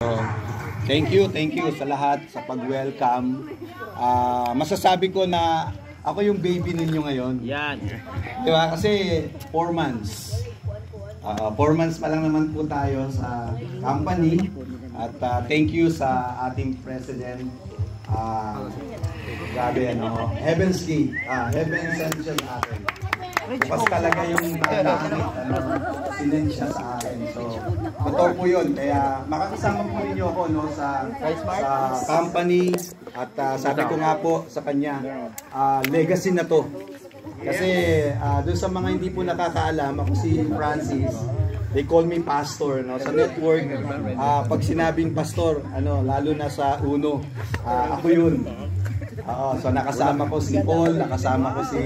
So, thank you sa lahat sa pag-welcome. Masasabi ko na ako yung baby ninyo ngayon. Yan. Diba? Kasi 4 months. 4 months pa lang naman po tayo sa company. At thank you sa ating president. Grabe, ano, Heaven's Gate. Heaven sent siya sa akin. Pas talaga yung langit, sinend siya sa akin. So, totoo po yun. Kaya makakasama po ninyo ako, no, sa company. At sabi ko nga po sa kanya, legacy na to. Kasi doon sa mga hindi po nakakaalam, ako si Francis. They call me pastor, no, sa network. Pag sinabing pastor, ano, lalo na sa Uno, ako yun. So nakasama ko si Paul, nakasama ko si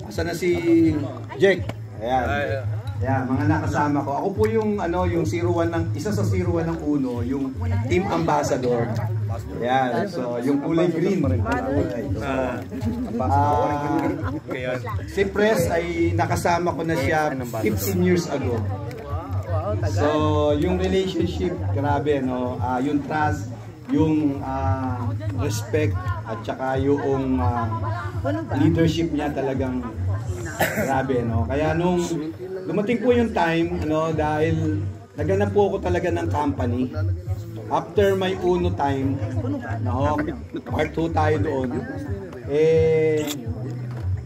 asan na si Jake. Ayan. Ayan, mga nakasama ko. Ako po yung ano, yung 01 ng isa sa 01 ng Uno, yung team ambassador. Ayan, so yung kulay green. Si Pres ay nakasama ko na siya 15 years ago. So yung relationship, grabe, no, yung trust, yung respect at saka yung leadership niya talagang grabe, no. Kaya nung dumating po yung time, ano, dahil naganap po ako talaga ng company after my Uno time, no, part 2 tayo doon,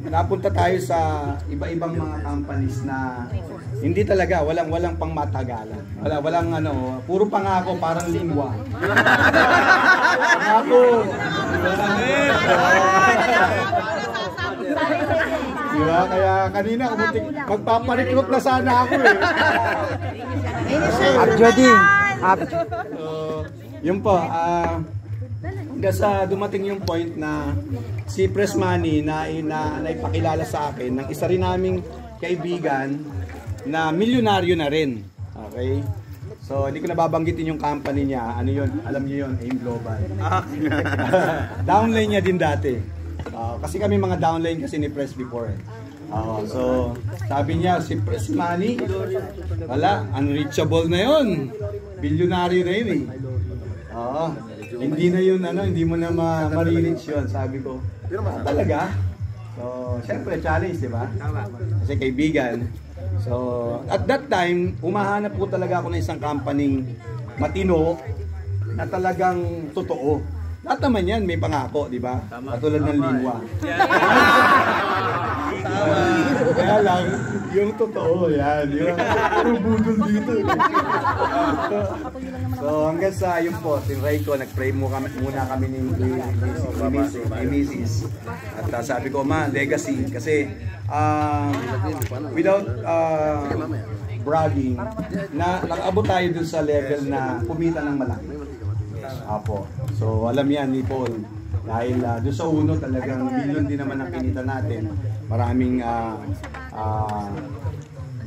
napunta tayo sa iba-ibang mga companies na hindi talaga, walang pang matagalan. Walang ano, puro pangako, parang lingwa. Pangako. Diba? Kaya kanina magpaparecruit na sana ako eh. Yun po, hanggang sa dumating yung point na si Press Money na ipakilala sa akin ng isa rin naming kaibigan na milyonaryo na rin. Okay? So, hindi ko nababanggitin yung company niya. Ano yun? Alam niyo yun, AIM Global. Downline niya din dati. Kasi kami mga downline kasi ni Press before. So, sabi niya, si Press Money, wala, unreachable na yun. Bilyonaryo na yun eh. Hindi na yun, ano, hindi mo na ma-reach yun, sabi ko. Talaga? So, syempre, challenge, di ba? Kasi kaibigan. So, at that time, umahanap po talaga ako ng isang company matino na talagang totoo. Lahat naman yan, may pangako, di ba? Katulad ng lingwa. Kaya lang, yung totoo, yan. Yung puro budol dito. So, hanggang sa yun po, si Rayco, nag-pray muna kami ni Mrs. At sabi ko, ma, legacy. Kasi, without bragging, na nag-abot tayo dun sa level na kumita ng malaki. Apo. So, alam yan ni Paul. Dahil doon sa Uno talagang billion din naman ang kinita natin. Maraming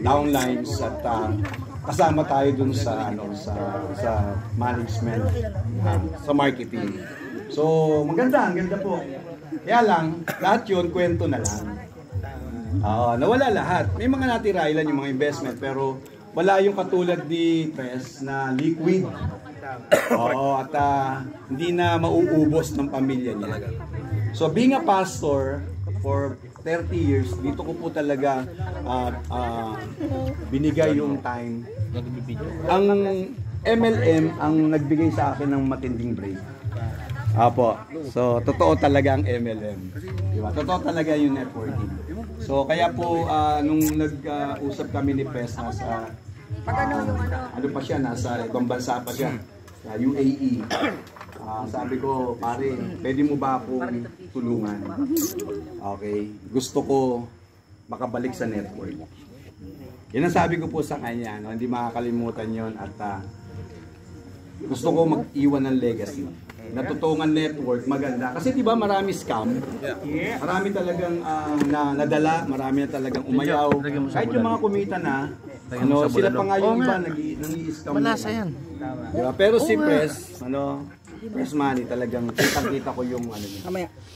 downlines at kasama tayo dun sa sa management, sa marketing. So, ang ganda po. Kaya lang, lahat yun kwento na lang. Nawala lahat. May mga natira ilan yung mga investment pero wala yung katulad ni Press na liquid. At hindi na mauubos ng pamilya niya. So being a pastor for 30 years, dito ko po talaga binigay yung time. Ang MLM ang nagbigay sa akin ng matinding break. Apo. So totoo talaga ang MLM. Diba? Totoo talaga yung networking. So kaya po nung nag-usap kami ni Pes sa ano pa siya, nasa ibang bansa pa siya, sa UAE. Sabi ko, pare, pwede mo ba akong tulungan? Okay, gusto ko makabalik sa network. Yan ang sabi ko po sa kanya, no? Hindi makakalimutan yon at gusto ko mag-iwan ng legacy. Natutungan network, maganda. Kasi diba marami scam, marami talagang nadala, marami na talagang umayaw. Kahit yung mga kumita na, ano, sila pa nga yung iba nag-i-scam. Malasa yan. Diba? Pero si Press, Press Money talagang kitang-kita ko yung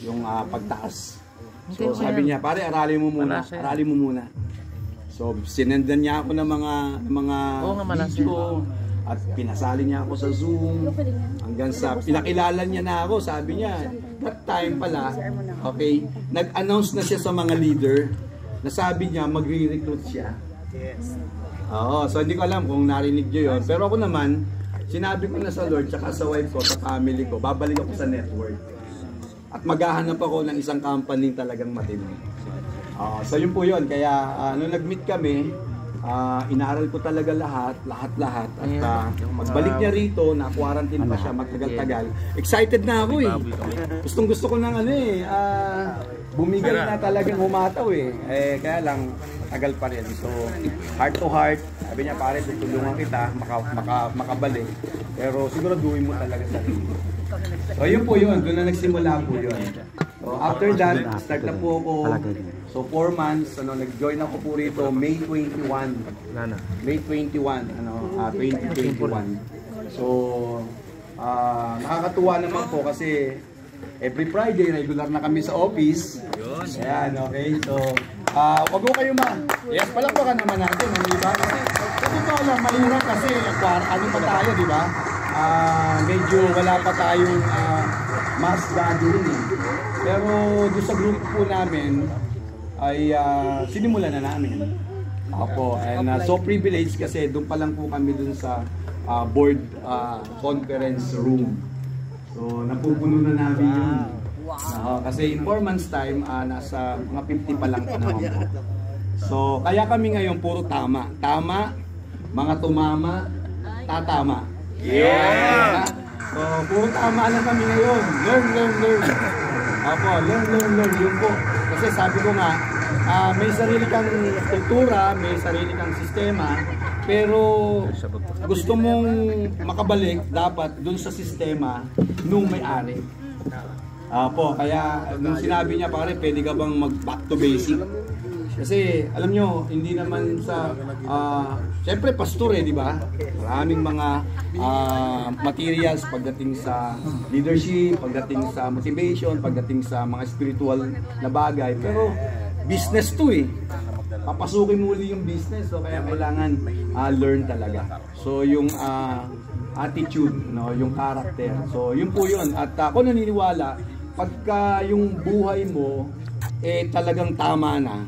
yung pagtaas. So sabi niya, pare, aralin mo muna. So sinendan niya ako ng mga video at pinasali niya ako sa Zoom hanggang sa pinakilala niya na ako. Sabi niya, that time pala, okay, nag-announce na siya sa mga leader na sabi niya magre-recruit siya. Yes. Oo, so hindi ko alam kung narinig niyo yun. Pero ako naman, sinabi ko na sa Lord tsaka sa wife ko, sa family ko, babalik ako sa network. At maghahanap ako ng isang company talagang matindi. So yun po yun. Kaya nung nag-meet kami, inaaral ko talaga lahat. At magbalik niya rito, na-quarantine pa siya, magtagal-tagal. Excited na ako eh. Gustong-gusto ko ng bumigay na talagang humataw eh. Kaya lang, tagal pa rin. So, heart to heart, sabi niya pare, tutulungan kita, makabalik. Pero siguraduhin mo talaga sarili. So yun po yun, doon na nagsimula po yun. So after that, start na po ako. So 4 months, nag-join ako po rito May 21. May 21, 2021. So nakakatuwa naman po kasi every Friday regular na kami sa office. Ayan, okay. So wag ko kayo yes, palakpakan naman natin, di ba? Kasi ito lang, mahirap kasi ano pa tayo, di ba? Medyo wala pa tayong mass gathering eh. Pero doon sa group po namin ay sinimulan na namin. Opo, and so privileged kasi doon pa lang po kami doon sa board conference room. So napupuno na namin yun. Kasi in 4 months time, nasa mga 50 pa lang naman po. So kaya kami ngayon puro tama. Tama, mga tumama, tatama. Yeah! So, puro tama lang kami ngayon. Learn. Opo, learn. Yun po. Kasi sabi ko nga, may sarili kang kultura, may sarili kang sistema, pero gusto mong makabalik, dapat dun sa sistema nung may-ari. Opo, kaya nung sinabi niya, pare, pwede ka bang mag-back to basic? Kasi alam nyo, hindi naman sa siyempre pastor di ba? Maraming mga materials pagdating sa leadership, pagdating sa motivation, pagdating sa mga spiritual na bagay. Pero business to eh. Papasukin muli yung business, so kaya kailangan learn talaga. So yung attitude, yung character. So yun po yun. At ako naniniwala, pagka yung buhay mo talagang tama na,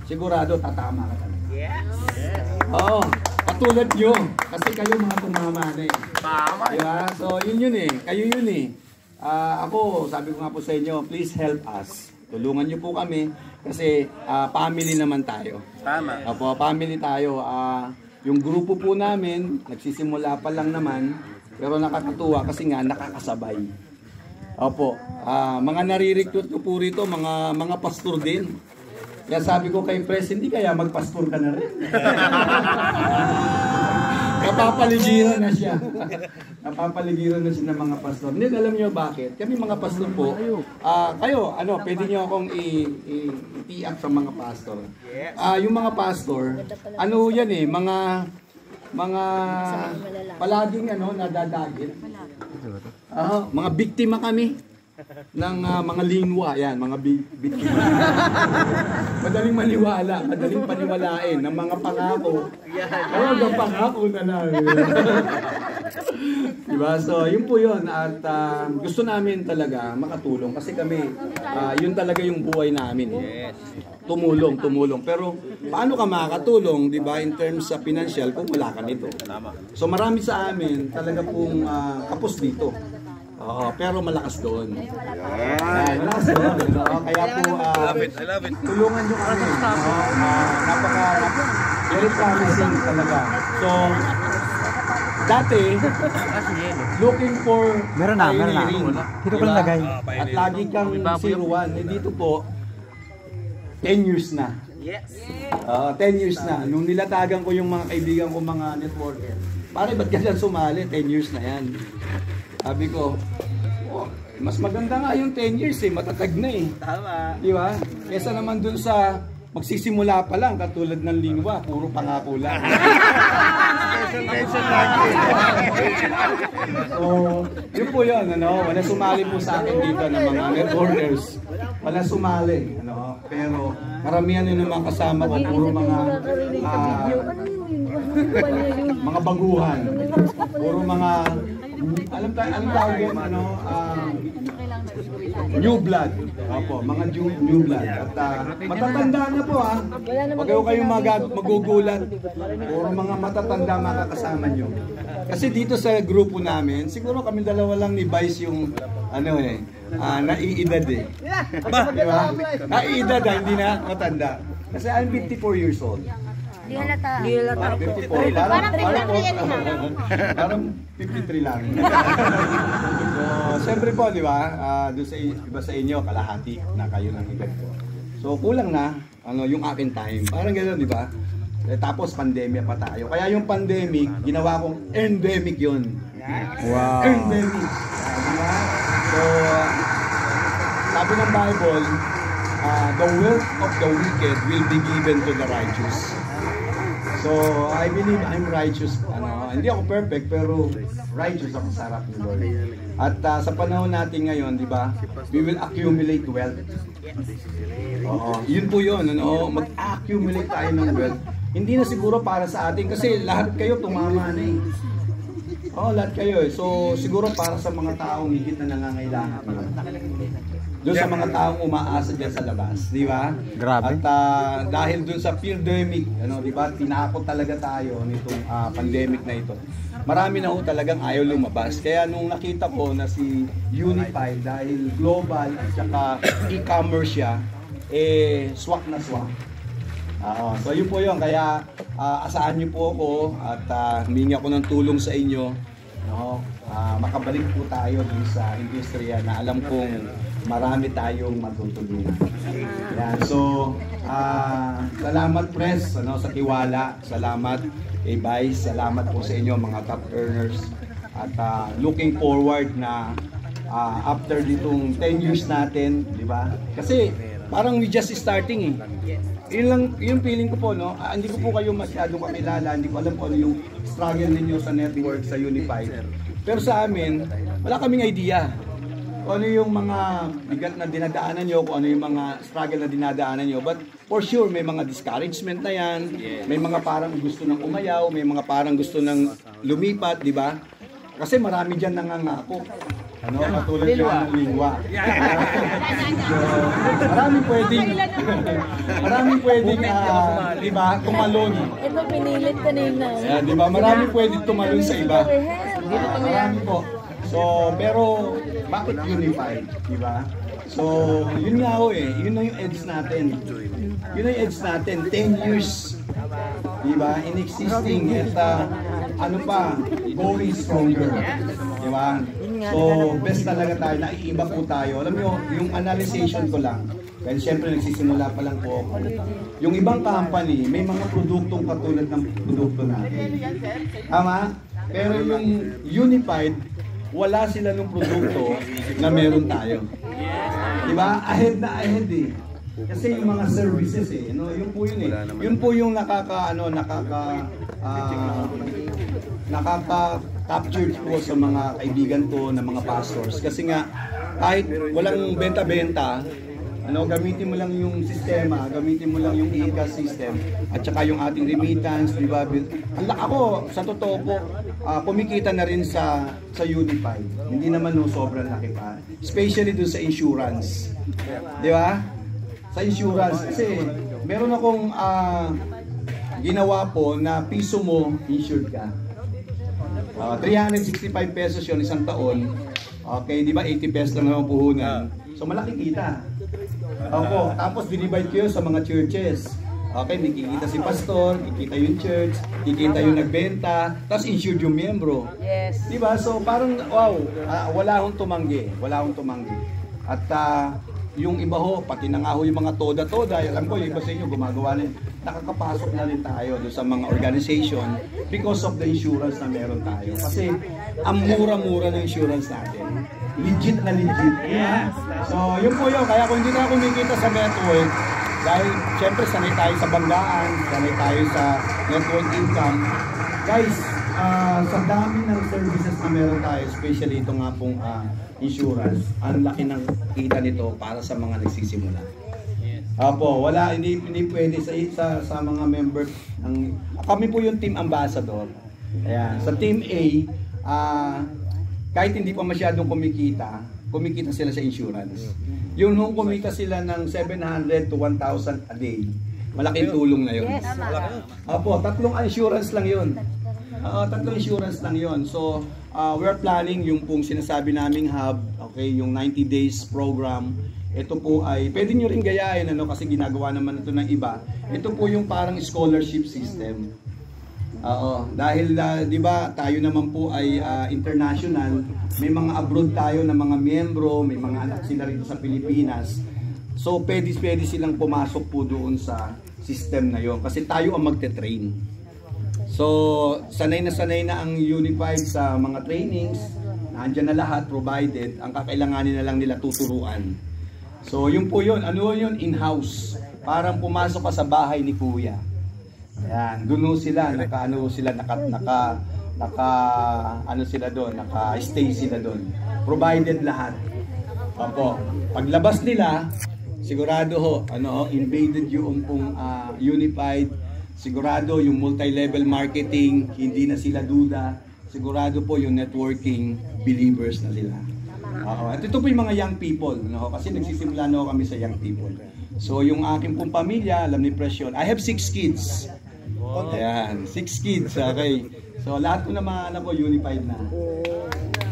sigurado tatama ka talaga. Yes. Oo, katulad nyo. Kasi kayo mga tumama na eh. Tama. Diba? So yun eh. Kayo yun eh. Ako, sabi ko nga po sa inyo, please help us. Tulungan nyo po kami. Kasi family naman tayo. Tama. Opo, family tayo. Yung grupo po namin, nagsisimula pa lang naman. Pero nakakatuwa kasi nga nakakasabay. Opo, mga nare-recruit ko po rito, mga pastor din. Kaya sabi ko kay Pres, hindi kaya magpastor ka na rin? Napapaligiran na siya. Napapaligiran na siya ng mga pastor. Hindi, alam niyo bakit? Kami mga pastor po, kayo, pwede niyo akong i-up sa mga pastor. Yung mga pastor, yan eh, mga palaging nadadagit. Mga biktima kami ng mga lingwa, yan, mga biktima. Madaling maniwala, madaling paniwalain ng mga pangako. Hanggang pangako na lang. Diba? So, yun po yun. At gusto namin talaga makatulong kasi kami, yun talaga yung buhay namin. Tumulong. Pero, paano ka makakatulong, diba, in terms sa financial kung wala ka nito? So, marami sa amin talaga pong kapos dito. Pero malakas doon. Malakas doon. Kaya po, I love it. Tulungan nyo kami. Very promising talaga. So, dati, looking for pioneering. Dito ko lagay. At lagi kang 01. Dito po, 10 years na. Yes. 10 years na. Nung nilatagan ko yung mga kaibigan ko, mga networker, pare, ba't ka dyan sumali? 10 years na yan. Sabi ko, mas maganda nga yung 10 years eh, matatag na eh. Tama. Di ba? Kesa naman dun sa magsisimula pa lang, katulad ng lingwa, puro pangako lang. So, yun po yun, ano, wala sumali po sa akin dito ng mga networkers. Wala sumali, ano, pero karamihan yun ng mga kasama ko, puro mga baguhan. Puro mga, alam tawag yun, ano, new blood. Opo, mga new blood. At matatanda na po ha. Huwag kayong magugulat. Puro mga matatanda makakasama nyo. Kasi dito sa grupo namin, siguro kami dalawa lang ni Vice yung ano naiidad eh. Diba? Naiidad hindi na matanda. Kasi I'm 54 years old. Di halata. 54. Parang 53 lang. So, siyempre po, di ba? Doon sa iba sa inyo, kalahati na kayo ng edad ko. So, kulang na yung akin time. Parang gano'n, di ba? Tapos, pandemya pa tayo. Kaya yung pandemic, ginawa kong endemic yun. Wow. Endemic. Diba? So, sabi ng Bible, the wealth of the wicked will be given to the righteous. So, I believe I'm righteous. Hindi ako perfect, pero righteous ako sa harap ni Lord. At sa panahon natin ngayon, di ba, we will accumulate wealth. Yun po yun, mag-accumulate tayo ng wealth. Hindi na siguro para sa atin, kasi lahat kayo tumama na eh. Lahat kayo eh. So, siguro para sa mga taong higit na nangangailangan yun. Doon sa mga taong umaasa dyan sa labas, di ba? Grabe. At dahil doon sa pandemic, di ba, tinakot talaga tayo nitong pandemic na ito. Marami na ho talagang ayaw lumabas. Kaya nung nakita ko na si Unified, dahil global at saka e-commerce siya, swak na swak. So yun po yun. Kaya asahan niyo po ako at humingi ako ng tulong sa inyo. Makabalik po tayo dun sa industriya na alam kong marami tayong matutulungan. Yan. So, salamat press sa tiwala. Salamat Vice. Salamat po sa inyo mga top earners. At looking forward na after ditong 10 years natin, di ba? Kasi parang we just starting eh. Yun lang, yung feeling ko po, hindi ko po kayo masyadong kakilala, hindi ko alam kung ano yung struggle ninyo sa network, sa Unified. Pero sa amin, wala kaming idea kung ano yung mga bigat na dinadaanan nyo, kung ano yung mga struggle na dinadaanan nyo. But for sure, may mga discouragement na yan, may mga parang gusto ng umayaw, may mga parang gusto ng lumipat, di ba? Kasi marami dyan nangangako. Katulad yung ng lingwa. So, maraming pwedeng, di ba, tumalon. Ito pinilit kanina. Di ba, maraming pwedeng tumalon sa iba. Marami po. So, pero, bakit unified? Di ba? So, yun nga ho yun na yung edge natin. Yun na yung edge natin. 10 years, di ba, in existing at going stronger. Di ba? So, best talaga tayo, naiiba po tayo. Alam nyo, yung analyzation ko lang, dahil siyempre nagsisimula pa lang po ako. Yung ibang company, may mga produktong katulad ng produkto natin. Tama? Pero yung Unified, wala sila ng produkto na meron tayo. Diba? Ahead na ahead eh. Kasi yung mga services yun po yun eh. Yun po yung nakaka-capture ko sa mga kaibigan ko na mga pastors. Kasi nga, kahit walang benta-benta, gamitin mo lang yung sistema, gamitin mo lang yung ecosystem at saka yung ating remittance, di ba? Ako, sa totoo po, kumikita na rin sa Unified. Hindi naman sobrang laki pa. Especially dun sa insurance. Di ba? Sa insurance. Kasi meron akong ginawa po na piso mo, insured ka. 365 pesos yun isang taon. Okay, di ba 80 pesos lang naman puhunan. So malaki kita. Opo, tapos dinivide ko yun sa mga churches. Okay, may kikita si pastor, kikita yung church, kikita yung nagbenta, tapos insured yung miyembro. Yes. Diba? So parang, wow, wala akong tumanggi. Wala akong tumanggi. At yung iba ho, pati na nga ho yung mga toda-toda, alam ko yung iba sa inyo gumagawa na yun. Nakakapasok na rin tayo doon sa mga organization because of the insurance na meron tayo. Kasi ang mura-mura ng insurance natin. Legit na legit. Yeah. So yun po yun. Kaya kung hindi na kumikita sa network, dahil syempre sanay tayo sa banggaan, sanay tayo sa network income, guys, sa dami ng services na meron tayo, especially ito nga pong insurance, ang laki ng kita nito para sa mga nagsisimula. Apo, hindi pwede sa mga member ng kami po yung team ambassador. Ayan, sa team A, kahit hindi pa masyadong kumikita sila sa insurance. Yung nung kumita sila ng 700 to 1,000 a day, malaking tulong na yun. Yes. Apo, 3 insurance lang yun. 3 insurance lang yun. So, we're planning yung pong sinasabi naming hub, okay, yung 90 days program. Ito po ay, pwede nyo rin gayahin, kasi ginagawa naman ito ng iba. Ito po yung parang scholarship system. Dahil di ba tayo naman po ay international, may mga abroad tayo na mga miyembro, may mga anak sila rito sa Pilipinas. So pwede silang pumasok po doon sa system na yon kasi tayo ang magte-train. So sanay na ang Unified sa mga trainings, nandiyan na lahat provided, ang kakailanganin na lang nila tuturuan. So yun po yun, ano yun? In-house. Parang pumasok ka sa bahay ni Kuya. Ayan, doon sila, naka-stay sila doon. Provided lahat. Opo, paglabas nila, sigurado invaded yung pong Unified, sigurado yung multi-level marketing, hindi na sila duda, sigurado po yung networking, believers na sila. At ito po yung mga young people, kasi nagsisimula na kami sa young people. So yung aking pong pamilya, alam ni Presyon, I have 6 kids. Ayan, 6 kids, okay. So lahat po na mga anak ko unified na.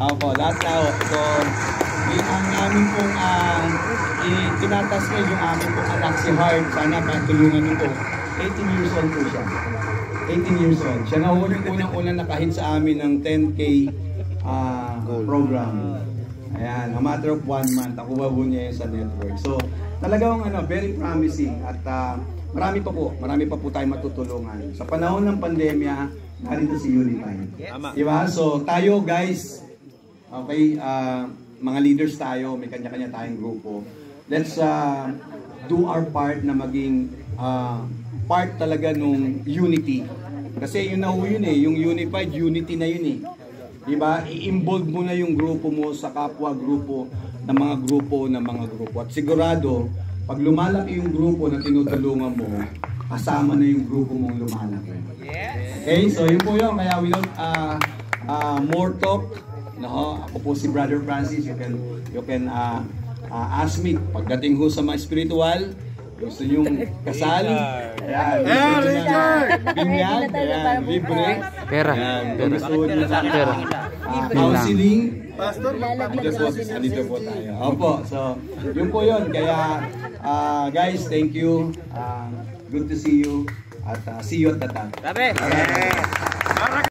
Ako, lahat na ako. So, ang aming pong tinatas ko yung aming pong anak si Hart, sana patulungan nyo po. 18 years old po siya. 18 years old. Siya na unang-unang nakahit sa amin ng 10K program. Ayan, a matter of 1 month, nakuha po niya yun sa network. So, talagang very promising at marami pa po tayong matutulungan. Sa panahon ng pandemya, narito si Unified. Diba? So, tayo guys, okay, mga leaders tayo, may kanya-kanya tayong grupo. Let's do our part na maging part talaga nung unity. Kasi yun na yun yung Unified, unity na yun Diba? I-involve mo na yung grupo mo sa kapwa grupo ng mga grupo. At sigurado, pag lumalaki yung grupo na tinutulungan mo, kasama na yung grupo mong lumalaki. Okay, so yun po yun. Kaya we don't more talk. Ako po si Brother Francis. You can ask me pagdating ho sa mga spiritual. Gusto nyong kasal? Ayan. Binyag? Ayan. Libre? Pera. Gusto nyo sa counseling? Andito po tayo. Opo. So, yun po yun. Kaya, guys, thank you. Good to see you. At see you at the top.